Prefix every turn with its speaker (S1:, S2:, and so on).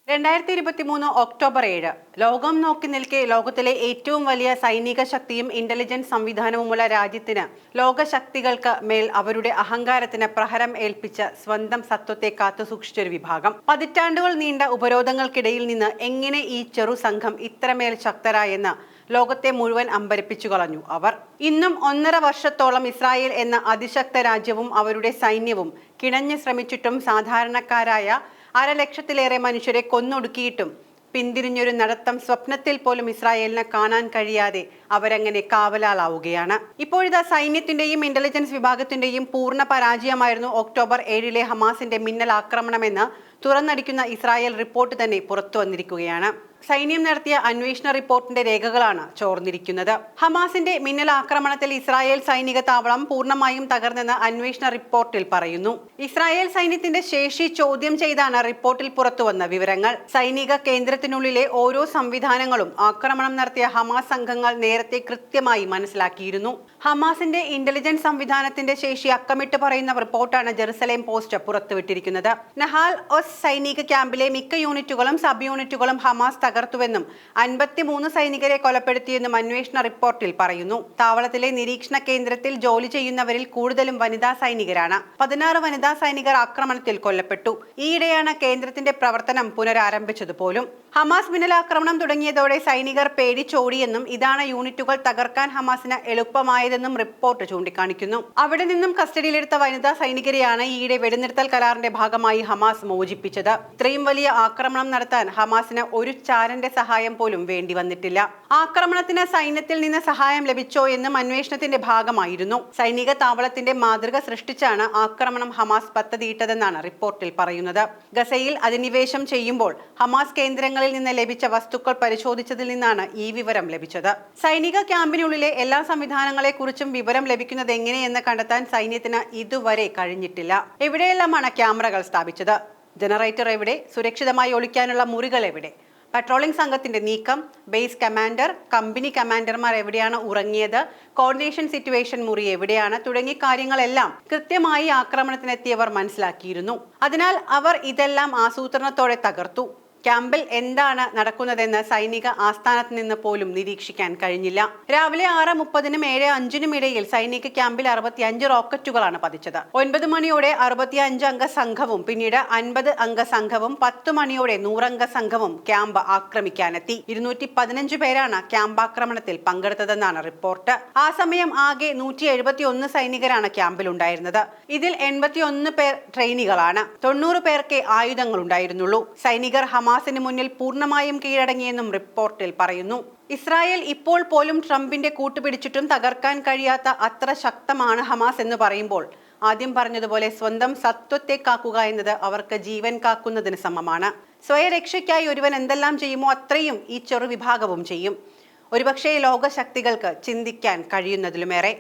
S1: 2023 October 7 ലോകം നോക്കി നിൽക്കെ ലോകത്തിലെ ഏറ്റവും വലിയ സൈനിക ശക്തിയും ഇന്റലിജൻസ് സംവിധാനവുമുള്ള രാജ്യത്തിന് ലോകശക്തികൾക്ക് മേൽ അവരുടെ അഹങ്കാരത്തിന് പ്രഹരം ഏൽപ്പിച്ച സ്വന്തം സത്വത്തെ കാത്തുസൂക്ഷിച്ചൊരു വിഭാഗം. പതിറ്റാണ്ടുകൾ നീണ്ട ഉപരോധങ്ങൾക്കിടയിൽ നിന്ന് എങ്ങനെ ഈ ചെറു സംഘം ഇത്രമേൽ ശക്തരായെന്ന് ലോകത്തെ മുഴുവൻ അമ്പരപ്പിച്ചു കളഞ്ഞു അവർ. ഇന്നും 1.5 വർഷത്തോളം ഇസ്രായേൽ എന്ന അതിശക്ത രാജ്യവും അവരുടെ സൈന്യവും കിണഞ്ഞു ശ്രമിച്ചിട്ടും സാധാരണക്കാരായ 1,00,000-ലേറെ മനുഷ്യരെ കൊന്നൊടുക്കിയിട്ടും പിന്തിരിഞ്ഞൊരു നടത്തം സ്വപ്നത്തിൽ പോലും ഇസ്രായേലിന് കാണാൻ കഴിയാതെ അവരങ്ങനെ കാവലാളാവുകയാണ്. ഇപ്പോഴിതാ സൈന്യത്തിന്റെയും ഇന്റലിജൻസ് വിഭാഗത്തിന്റെയും പൂർണ്ണ പരാജയമായിരുന്നു ഒക്ടോബർ 7-ലെ ഹമാസിന്റെ മിന്നൽ ആക്രമണമെന്ന് തുറന്നടിക്കുന്ന ഇസ്രായേൽ റിപ്പോർട്ട് തന്നെ പുറത്തു വന്നിരിക്കുകയാണ്. സൈന്യം നടത്തിയ അന്വേഷണ റിപ്പോർട്ടിന്റെ രേഖകളാണ് ചോർന്നിരിക്കുന്നത്. ഹമാസിന്റെ മിന്നൽ ആക്രമണത്തിൽ ഇസ്രായേൽ സൈനിക താവളം പൂർണ്ണമായും തകർന്നെന്ന് അന്വേഷണ റിപ്പോർട്ടിൽ പറയുന്നു. ഇസ്രായേൽ സൈന്യത്തിന്റെ ശേഷി ചോദ്യം ചെയ്താണ് റിപ്പോർട്ടിൽ പുറത്തുവന്ന വിവരങ്ങൾ. സൈനിക കേന്ദ്രത്തിനുള്ളിലെ ഓരോ സംവിധാനങ്ങളും ആക്രമണം നടത്തിയ ഹമാസ് സംഘങ്ങൾ നേരത്തെ കൃത്യമായി മനസ്സിലാക്കിയിരുന്നു. ഹമാസിന്റെ ഇന്റലിജൻസ് സംവിധാനത്തിന്റെ ശേഷി അക്കമിട്ട് പറയുന്ന റിപ്പോർട്ടാണ് ജെറുസലേം പോസ്റ്റ് പുറത്തുവിട്ടിരിക്കുന്നത്. നഹാൽ ഒസ് സൈനിക ക്യാമ്പിലെ മിക്ക യൂണിറ്റുകളും സബ് യൂണിറ്റുകളും ഹമാസ് തകർത്തുവെന്നും 53 സൈനികരെ കൊലപ്പെടുത്തിയെന്നും അന്വേഷണ റിപ്പോർട്ടിൽ പറയുന്നു. താവളത്തിലെ നിരീക്ഷണ കേന്ദ്രത്തിൽ ജോലി ചെയ്യുന്നവരിൽ കൂടുതലും വനിതാ സൈനികരാണ്. 16 വനിതാ സൈനികർ ആക്രമണത്തിൽ കൊല്ലപ്പെട്ടു. ഈയിടെയാണ് കേന്ദ്രത്തിന്റെ പ്രവർത്തനം പുനരാരംഭിച്ചതുപോലും. ഹമാസ് മിന്നലാക്രമണം തുടങ്ങിയതോടെ സൈനികർ പേടിച്ചോടിയെന്നും ഇതാണ് യൂണിറ്റുകൾ തകർക്കാൻ ഹമാസിന് എളുപ്പമായതെന്നും റിപ്പോർട്ട് ചൂണ്ടിക്കാണിക്കുന്നു. അവിടെ നിന്നും കസ്റ്റഡിയിലെടുത്ത വനിതാ സൈനികരെയാണ് ഈയിടെ വെടിനിർത്തൽ കരാറിന്റെ ഭാഗമായി ഹമാസ് മോചിപ്പിച്ചത്. ഇത്രയും വലിയ ആക്രമണം നടത്താൻ ഹമാസിന് ഒരു ചാരന്റെ സഹായം പോലും വേണ്ടി വന്നിട്ടില്ല. ആക്രമണത്തിന് സൈന്യത്തിൽ നിന്ന് സഹായം ലഭിച്ചോ എന്നും അന്വേഷണത്തിന്റെ ഭാഗമായിരുന്നു. സൈനിക താവളത്തിന്റെ മാതൃക സൃഷ്ടിച്ചാണ് ആക്രമണം ഹമാസ് പദ്ധതിയിട്ടതെന്നാണ് റിപ്പോർട്ടിൽ പറയുന്നത്. ഗസയിൽ അധിനിവേശം ചെയ്യുമ്പോൾ ഹമാസ് കേന്ദ്രങ്ങളിൽ നിന്ന് ലഭിച്ച വസ്തുക്കൾ പരിശോധിച്ചതിൽ നിന്നാണ് ഈ വിവരം ലഭിച്ചത്. സൈനിക ക്യാമ്പിനുള്ളിലെ എല്ലാ സംവിധാനങ്ങളെ കുറിച്ചും വിവരം ലഭിക്കുന്നത് എങ്ങനെയെന്ന് കണ്ടെത്താൻ സൈന്യത്തിന് ഇതുവരെ കഴിഞ്ഞിട്ടില്ല. എവിടെയെല്ലാമാണ് ക്യാമറകൾ സ്ഥാപിച്ചത്, ജനറേറ്റർ എവിടെ, സുരക്ഷിതമായി ഒളിക്കാനുള്ള മുറികൾ എവിടെ, പട്രോളിംഗ് സംഘത്തിന്റെ നീക്കം, ബേസ് കമാൻഡർ, കമ്പനി കമാൻഡർമാർ എവിടെയാണ് ഉറങ്ങിയത്, കോർഡിനേഷൻ സിറ്റുവേഷൻ മുറി എവിടെയാണ് തുടങ്ങിയ കാര്യങ്ങളെല്ലാം കൃത്യമായി ആക്രമണത്തിനെത്തിയവർ മനസ്സിലാക്കിയിരുന്നു. അതിനാൽ അവർ ഇതെല്ലാം ആസൂത്രണത്തോടെ തകർത്തു. ക്യാമ്പിൽ എന്താണ് നടക്കുന്നതെന്ന് സൈനിക ആസ്ഥാനത്ത് നിന്ന് പോലും നിരീക്ഷിക്കാൻ കഴിഞ്ഞില്ല. രാവിലെ 6:30-നും 7:05-നും ഇടയിൽ സൈനിക ക്യാമ്പിൽ 65 റോക്കറ്റുകളാണ് പതിച്ചത്. 9 മണിയോടെ 65 അംഗ സംഘവും പിന്നീട് 50 അംഗ സംഘവും 10 മണിയോടെ 100 അംഗ സംഘവും ക്യാമ്പ് ആക്രമിക്കാനെത്തി. 215 പേരാണ് ക്യാമ്പ് ആക്രമണത്തിൽ പങ്കെടുത്തതെന്നാണ് റിപ്പോർട്ട്. ആ സമയം ആകെ 171 സൈനികരാണ് ക്യാമ്പിലുണ്ടായിരുന്നത്. ഇതിൽ 81 പേർ ട്രെയിനികളാണ്. 90 പേർക്ക് ആയുധങ്ങൾ ഉണ്ടായിരുന്നുള്ളൂ. സൈനികർ ഹമാസിന് മുന്നിൽ പൂർണ്ണമായും കീഴടങ്ങിയെന്നും റിപ്പോർട്ടിൽ പറയുന്നു. ഇസ്രായേൽ ഇപ്പോൾ പോലും ട്രംപിന്റെ കൂട്ടുപിടിച്ചിട്ടും തകർക്കാൻ കഴിയാത്ത അത്ര ശക്തമാണ് ഹമാസ് എന്ന് പറയുമ്പോൾ ആദ്യം പറഞ്ഞതുപോലെ സ്വന്തം സത്വത്തെ കാക്കുക എന്നത് അവർക്ക് ജീവൻ കാക്കുന്നതിന് സമമാണ്. സ്വയരക്ഷയ്ക്കായി ഒരുവൻ എന്തെല്ലാം ചെയ്യുമോ അത്രയും ഈ ചെറു വിഭാഗവും ചെയ്യും. ഒരുപക്ഷേ ലോകശക്തികൾക്ക് ചിന്തിക്കാൻ കഴിയുന്നതിലുമേറെ.